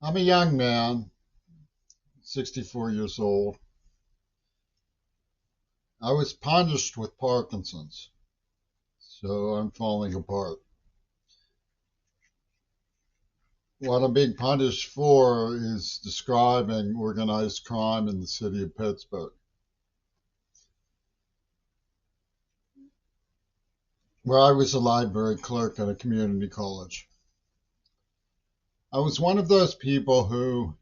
I'm a young man, 64 years old. I was punished with Parkinson's, so I'm falling apart. What I'm being punished for is describing organized crime in the city of Pittsburgh, where I was a library clerk at a community college. I was one of those people who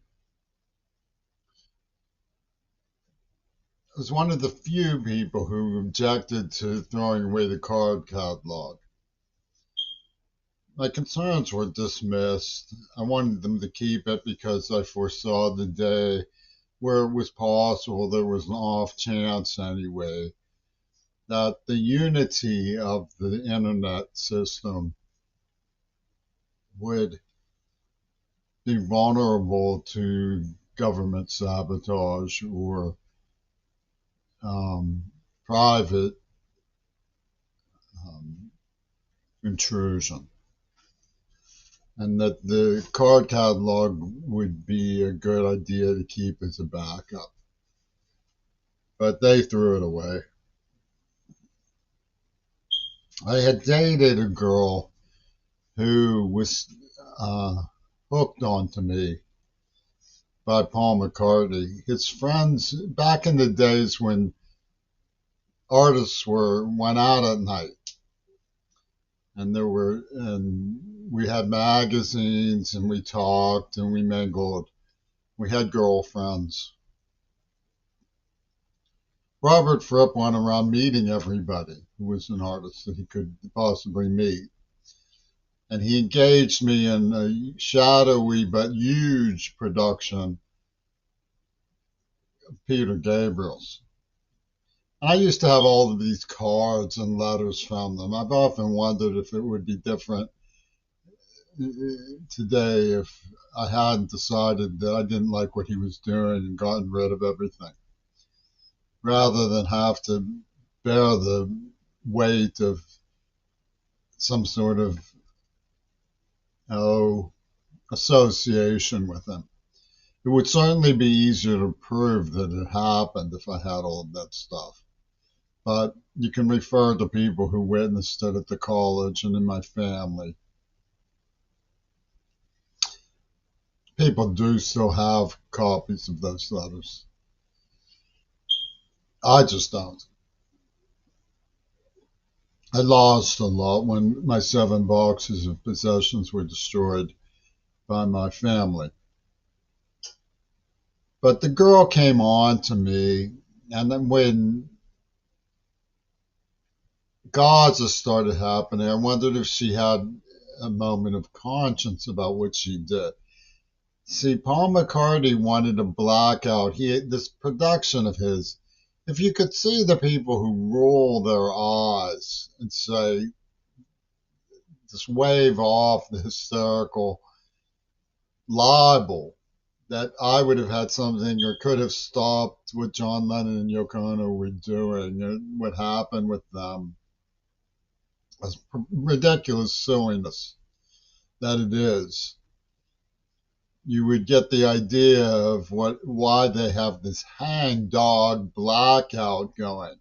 was one of the few people who objected to throwing away the card catalog. My concerns were dismissed. I wanted them to keep it because I foresaw the day where it was possible, there was an off chance anyway, that the unity of the internet system would be vulnerable to government sabotage or um, private um, intrusion, and that the card catalog would be a good idea to keep as a backup. But they threw it away. I had dated a girl who was uh, hooked onto me by Paul McCartney. His friends back in the days when artists were went out at night, and we had magazines and we talked and we mingled. We had girlfriends. Robert Fripp went around meeting everybody who was an artist that he could possibly meet. And he engaged me in a shadowy but huge production of Peter Gabriel's. I used to have all of these cards and letters from them. I've often wondered if it would be different today if I hadn't decided that I didn't like what he was doing and gotten rid of everything, rather than have to bear the weight of some sort of oh, association with him. It would certainly be easier to prove that it happened if I had all of that stuff. But you can refer to people who witnessed it at the college and in my family. People do still have copies of those letters. I just don't. I lost a lot when my 7 boxes of possessions were destroyed by my family. But the girl came on to me, and then when Gaza started happening, I wondered if she had a moment of conscience about what she did. See, Paul McCartney wanted to black out. This production of his. If you could see the people who roll their eyes and say, just wave off the hysterical libel that I would have had something or could have stopped what John Lennon and Yoko Ono were doing and what happened with them as ridiculous silliness that it is, you would get the idea of why they have this hangdog blackout going.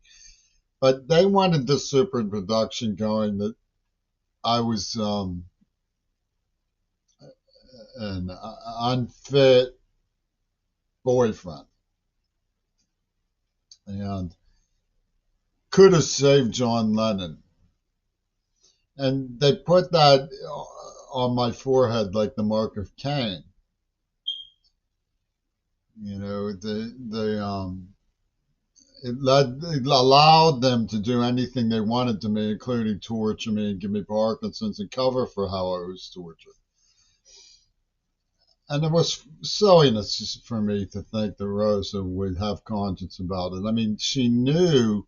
But they wanted this super production going that I was an unfit boyfriend and could have saved John Lennon. And they put that on my forehead like the mark of Cain. You know, it allowed them to do anything they wanted to me, including torture me and give me Parkinson's and cover for how I was tortured. And it was silliness for me to think that Rosa would have conscience about it. I mean, she knew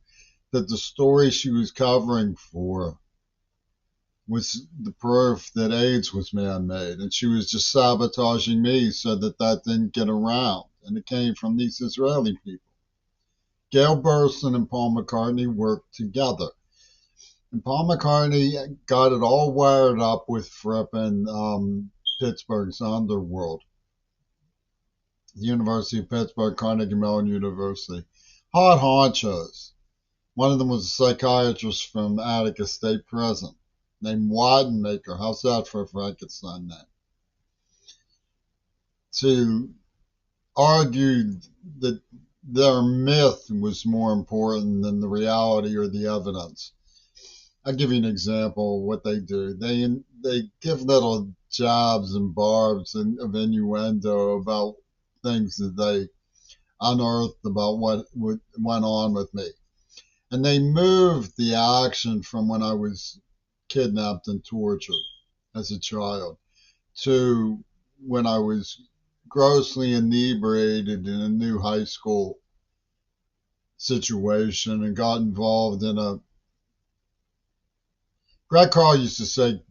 that the story she was covering for was the proof that AIDS was man-made, and she was just sabotaging me so that that didn't get around. And it came from these Israeli people. Gail Burstyn and Paul McCartney worked together. And Paul McCartney got it all wired up with Fripp and Pittsburgh's underworld. the University of Pittsburgh, Carnegie Mellon University. Hot honchos. One of them was a psychiatrist from Attica State Prison named Wadenmaker. How's that for a Frankenstein name? To argue that their myth was more important than the reality or the evidence. I'll give you an example of what they do. They give little jabs and barbs of innuendo about things that they unearthed about what went on with me. And they moved the action from when I was kidnapped and tortured as a child to when I was grossly inebriated in a new high school situation and got involved in a. Greg Carl used to say,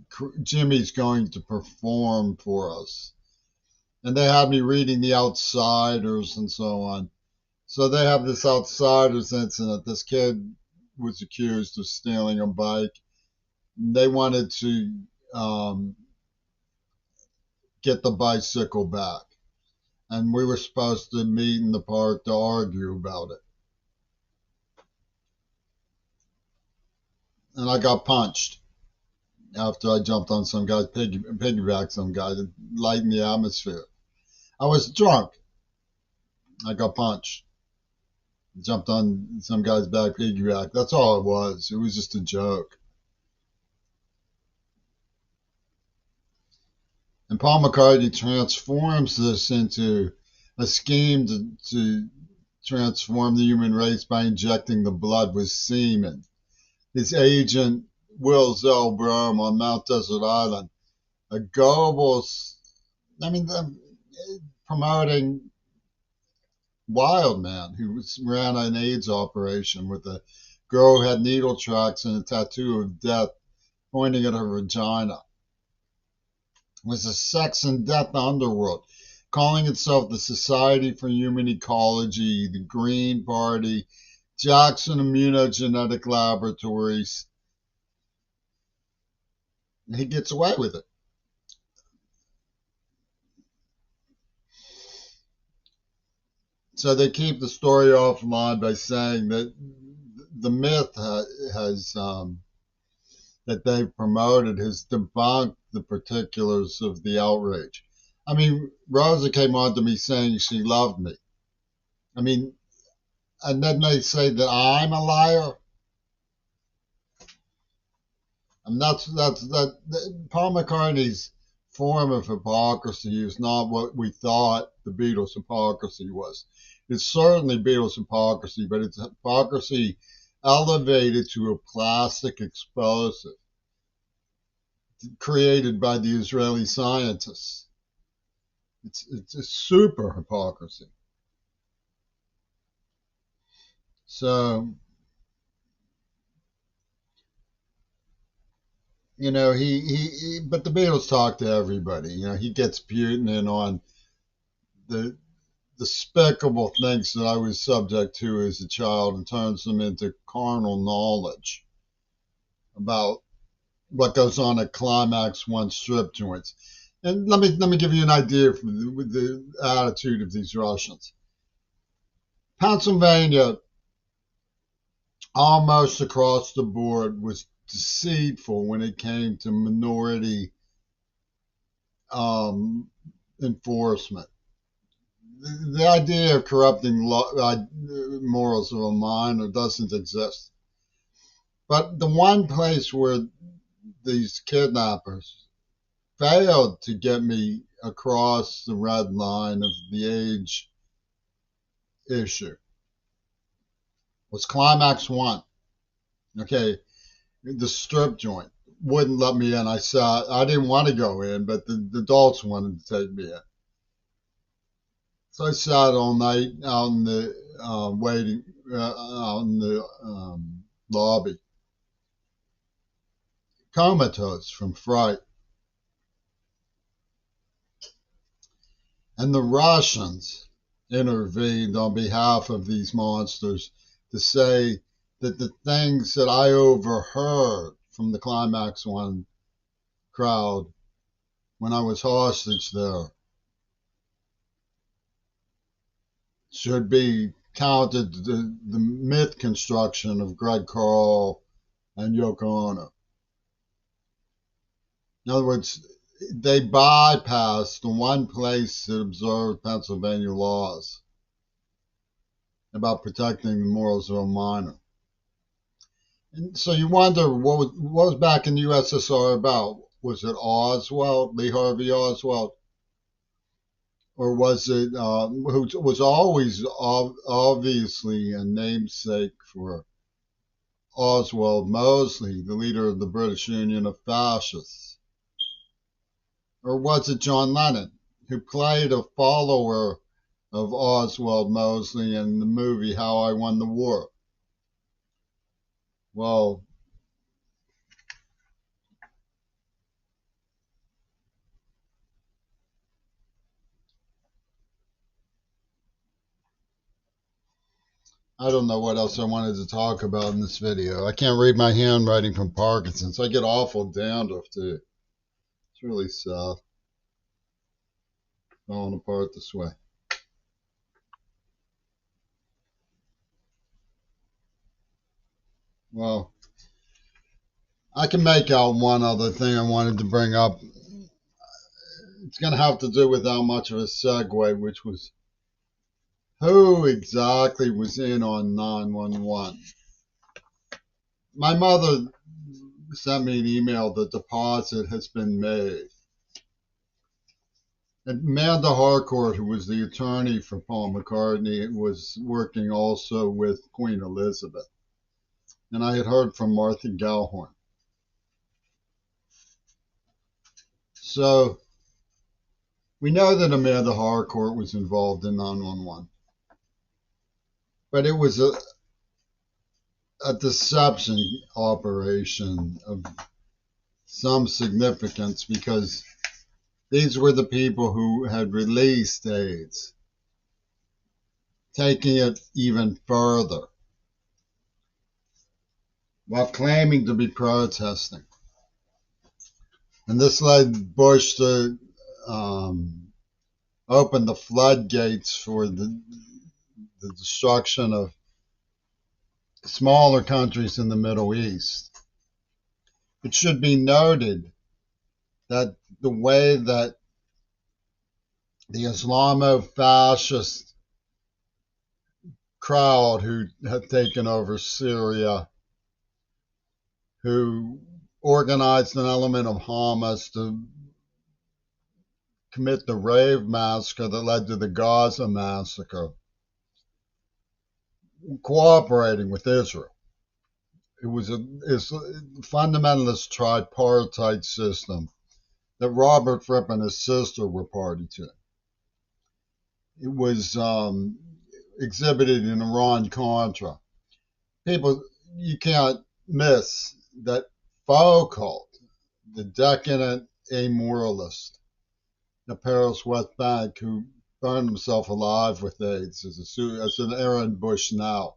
Jimmy's going to perform for us. And they had me reading The Outsiders and so on. So they have this Outsiders incident. This kid was accused of stealing a bike. They wanted to get the bicycle back. And we were supposed to meet in the park to argue about it. And I got punched after I jumped on some guy's piggyback, some guy to lighten the atmosphere. I was drunk. I got punched. Jumped on some guy's back piggyback. That's all it was. It was just a joke. And Paul McCartney transforms this into a scheme to transform the human race by injecting the blood with semen. His agent, Will Zellbrome on Mount Desert Island, a Goebbels, promoting Wildman, who ran an AIDS operation with a girl who had needle tracks and a tattoo of death pointing at her vagina. It was a sex and death underworld, calling itself the Society for Human Ecology, the Green Party, Jackson Immunogenetic Laboratories. And he gets away with it. So they keep the story offline by saying that the myth has that they've promoted has debunked the particulars of the outrage. I mean, Rosa came on to me saying she loved me. I mean, and then they say that I'm a liar. And that Paul McCartney's form of hypocrisy is not what we thought the Beatles' hypocrisy was. It's certainly Beatles' hypocrisy, but it's hypocrisy elevated to a plastic explosive created by the Israeli scientists. It's a super hypocrisy. So, but the Beatles talk to everybody. He gets Putin in on the despicable things that I was subject to as a child and turns them into carnal knowledge about what goes on at Climax One strip joints. And let me give you an idea of the attitude of these Russians. Pennsylvania, almost across the board, was deceitful when it came to minority enforcement. The idea of corrupting morals of a minor doesn't exist. But the one place where these kidnappers failed to get me across the red line of the age issue was Climax One. Okay, the strip joint wouldn't let me in. I didn't want to go in, but the adults wanted to take me in. So I sat all night out in the waiting out in the lobby, comatose from fright. And the Russians intervened on behalf of these monsters to say that the things that I overheard from the Climax One crowd when I was hostage there should be counted the myth construction of Greg Carl and Yoko Ono. In other words, they bypassed the one place that observed Pennsylvania laws about protecting the morals of a minor. And so you wonder what was back in the USSR about? Was it Oswald, Lee Harvey Oswald? Or was it who was always obviously a namesake for Oswald Mosley, the leader of the British Union of Fascists? Or was it John Lennon, who played a follower of Oswald Mosley in the movie How I Won the War? Well, I don't know what else I wanted to talk about in this video. I can't read my handwriting from Parkinson's. I get awful dandruff too. It's really sad. Falling apart this way. Well, I can make out one other thing I wanted to bring up. It's going to have to do with how much of a segue, which was who exactly was in on 911. My mother sent me an email. The deposit has been made. And Amanda Harcourt, who was the attorney for Paul McCartney, was working also with Queen Elizabeth. And I had heard from Martha Gellhorn. So we know that Amanda Harcourt was involved in 911. But it was a deception operation of some significance because these were the people who had released AIDS, taking it even further while claiming to be protesting. And this led Bush to open the floodgates for the destruction of smaller countries in the Middle East. It should be noted that the way that the Islamo-fascist crowd who had taken over Syria, who organized an element of Hamas to commit the Rave massacre that led to the Gaza massacre, cooperating with Israel. It was a fundamentalist tripartite system that Robert Fripp and his sister were party to. It was exhibited in Iran-Contra. People, you can't miss that Foucault, the decadent amoralist of Paris West Bank, who burned himself alive with AIDS as an Aaron Bush now,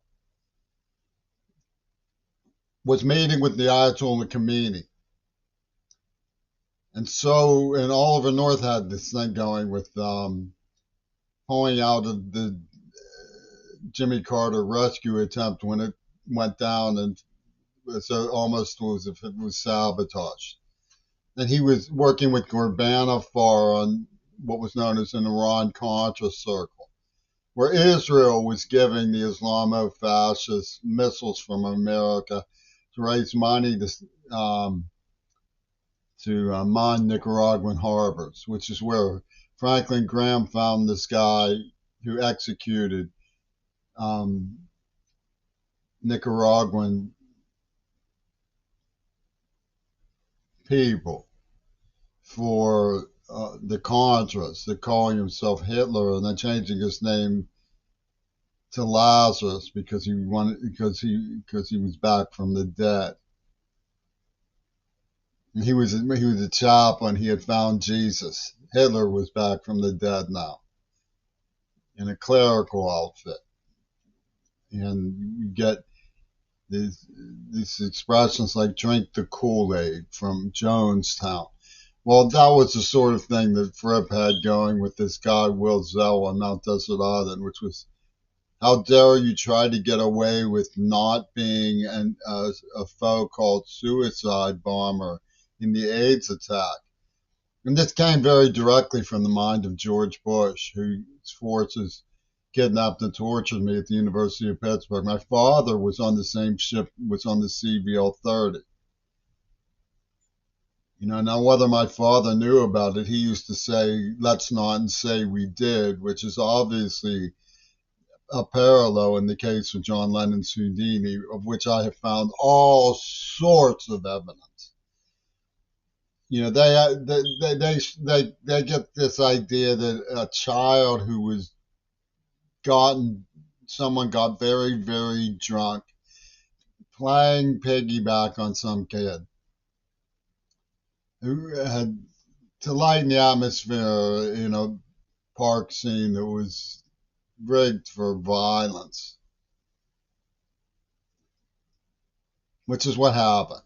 was meeting with the Ayatollah Khomeini. And Oliver North had this thing going with pulling out of the Jimmy Carter rescue attempt when it went down, and so almost as if it was sabotaged. And he was working with Ghorbanifar on what was known as an Iran-Contra circle, where Israel was giving the Islamo-fascist missiles from America to raise money to mine Nicaraguan harbors, which is where Franklin Graham found this guy who executed Nicaraguan people for the Contras, that calling himself Hitler and then changing his name to Lazarus because he was back from the dead. He was a chaplain. He had found Jesus. Hitler was back from the dead now in a clerical outfit. And you get these expressions like drink the Kool-Aid from Jonestown. Well, that was the sort of thing that Fripp had going with this guy, Will Zell, on Mount Desert Island, which was How dare you try to get away with not being a so-called suicide bomber in the AIDS attack? And this came very directly from the mind of George Bush, whose forces kidnapped and tortured me at the University of Pittsburgh. My father was on the same ship, was on the CVL-30. Now whether my father knew about it, he used to say, let's not say we did, which is obviously a parallel in the case of John Lennon's Houdini, of which I have found all sorts of evidence. They get this idea that a child who was someone got very, very drunk, playing piggyback on some kid who had to lighten the atmosphere in a park scene that was rigged for violence, which is what happened.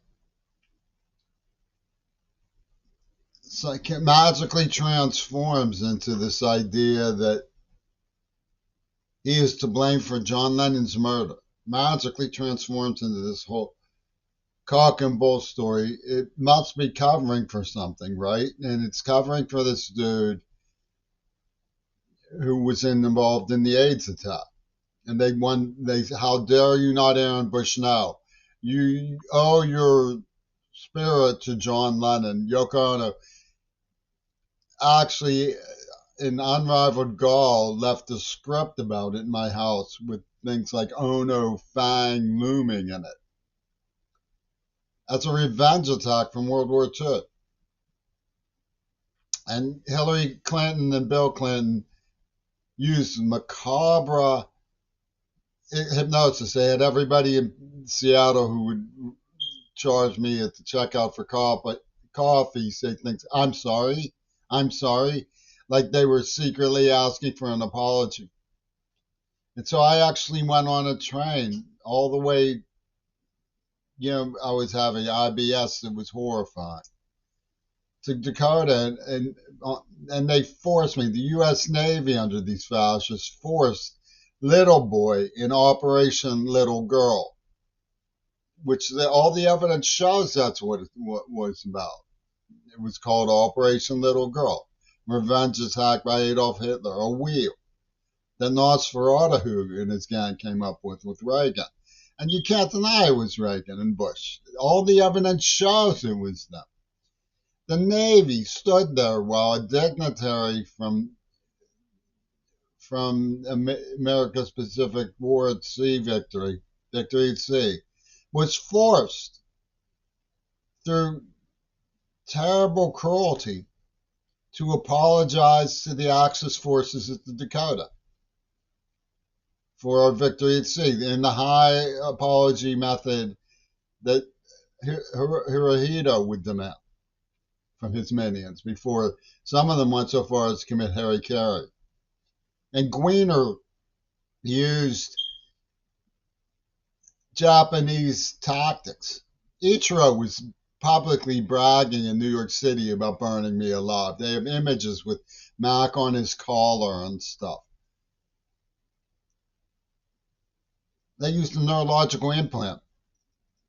So it magically transforms into this idea that he is to blame for John Lennon's murder. Magically transforms into this whole cock and bull story. It must be covering for something, right? And it's covering for this dude who was involved in the AIDS attack. And how dare you not Aaron Bushnell? You owe your spirit to John Lennon. Yoko Ono actually, in unrivaled gall, left a script about it in my house with things like Ono Fang looming in it. That's a revenge attack from World War II. And Hillary Clinton and Bill Clinton used macabre hypnosis. They had everybody in Seattle who would charge me at the checkout for coffee say things, I'm sorry, like they were secretly asking for an apology. And so I actually went on a train all the way, I was having IBS. It was horrifying. To Dakota, and they forced me, the U.S. Navy under these fascists forced Little Boy in Operation Little Girl, which all the evidence shows that's what it was about. It was called Operation Little Girl, revenge attack by Adolf Hitler, a wheel that Nosferatu and his gang came up with Reagan. And you can't deny it was Reagan and Bush. All the evidence shows it was them. The Navy stood there while a dignitary from America's Pacific War at Sea victory at sea, was forced through terrible cruelty to apologize to the Axis forces at the Dakota for our victory at sea in the high apology method that Hirohito would demand from his minions before some of them went so far as to commit harikiri. And Gwiener used Japanese tactics. Ichiro was publicly bragging in New York City about burning me alive. They have images with Mac on his collar and stuff. They used a neurological implant.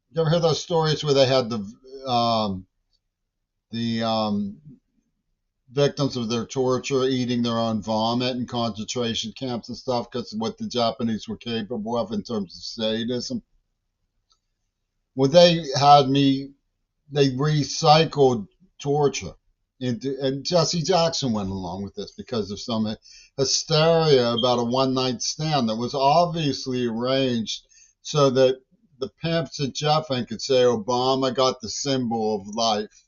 You ever hear those stories where they had the victims of their torture eating their own vomit in concentration camps and stuff because of what the Japanese were capable of in terms of sadism? Well, they recycled torture and Jesse Jackson went along with this because of some hysteria about a one-night stand that was obviously arranged so that the pimps at Jeffin could say Obama got the symbol of life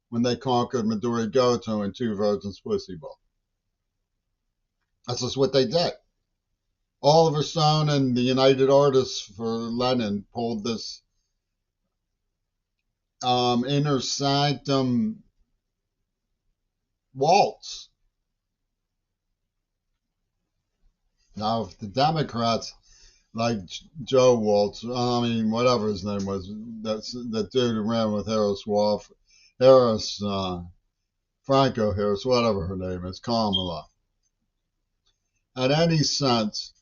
when they conquered Midori Goto and Two Virgins Pussy Bowl. That's just what they did. Oliver Stone and the United Artists for Lenin pulled this inner sanctum waltz. Now, if the Democrats like Joe Waltz, whatever his name was, that dude who ran with Franco Harris, whatever her name is, Kamala, had any sense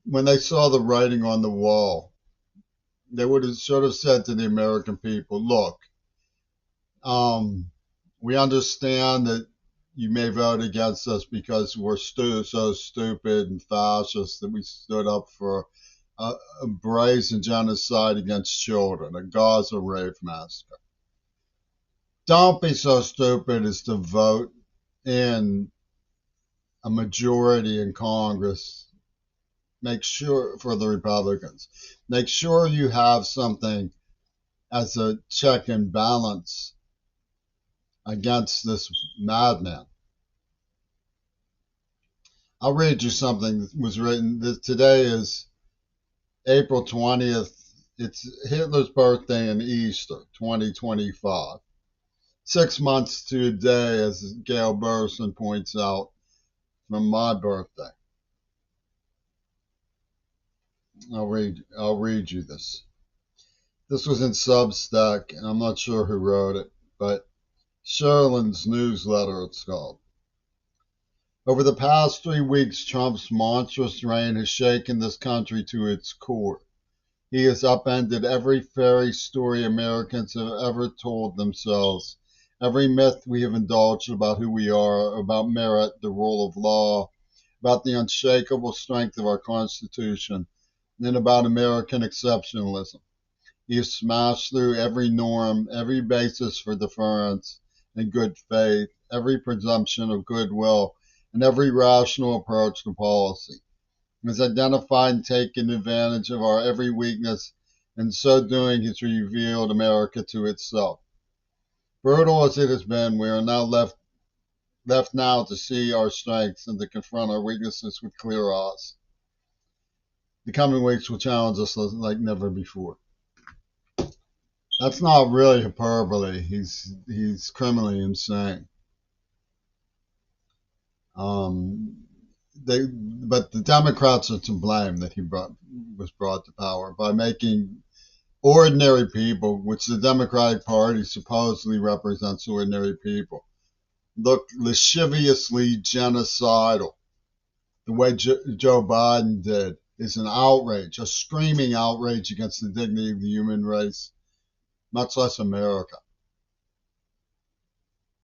when they saw the writing on the wall, they would have should have said to the American people, look, um, we understand that you may vote against us because we're so stupid and fascist that we stood up for a brazen genocide against children, a Gaza rape massacre. Don't be so stupid as to vote in a majority in Congress. Make sure for the Republicans. Make sure you have something as a check and balance against this madman. I'll read you something that was written. Today is April 20th. It's Hitler's birthday and Easter, 2025. 6 months to a day, as Gail Burson points out, from my birthday. I'll read you this. This was in Substack, and I'm not sure who wrote it, but Sherlin's newsletter, it's called. Over the past 3 weeks, Trump's monstrous reign has shaken this country to its core. He has upended every fairy story Americans have ever told themselves, every myth we have indulged about who we are, about merit, the rule of law, about the unshakable strength of our Constitution, and about American exceptionalism. He has smashed through every norm, every basis for deference and good faith, every presumption of goodwill, and every rational approach to policy. He has identified and taken advantage of our every weakness, and so doing has revealed America to itself. Brutal as it has been, we are now left now to see our strengths and to confront our weaknesses with clear eyes. The coming weeks will challenge us like never before. That's not really hyperbole. He's criminally insane. But the Democrats are to blame that he was brought to power by making ordinary people, which the Democratic Party supposedly represents ordinary people, look lasciviously genocidal. The way Joe Biden did is an outrage, a screaming outrage against the dignity of the human race, much less America.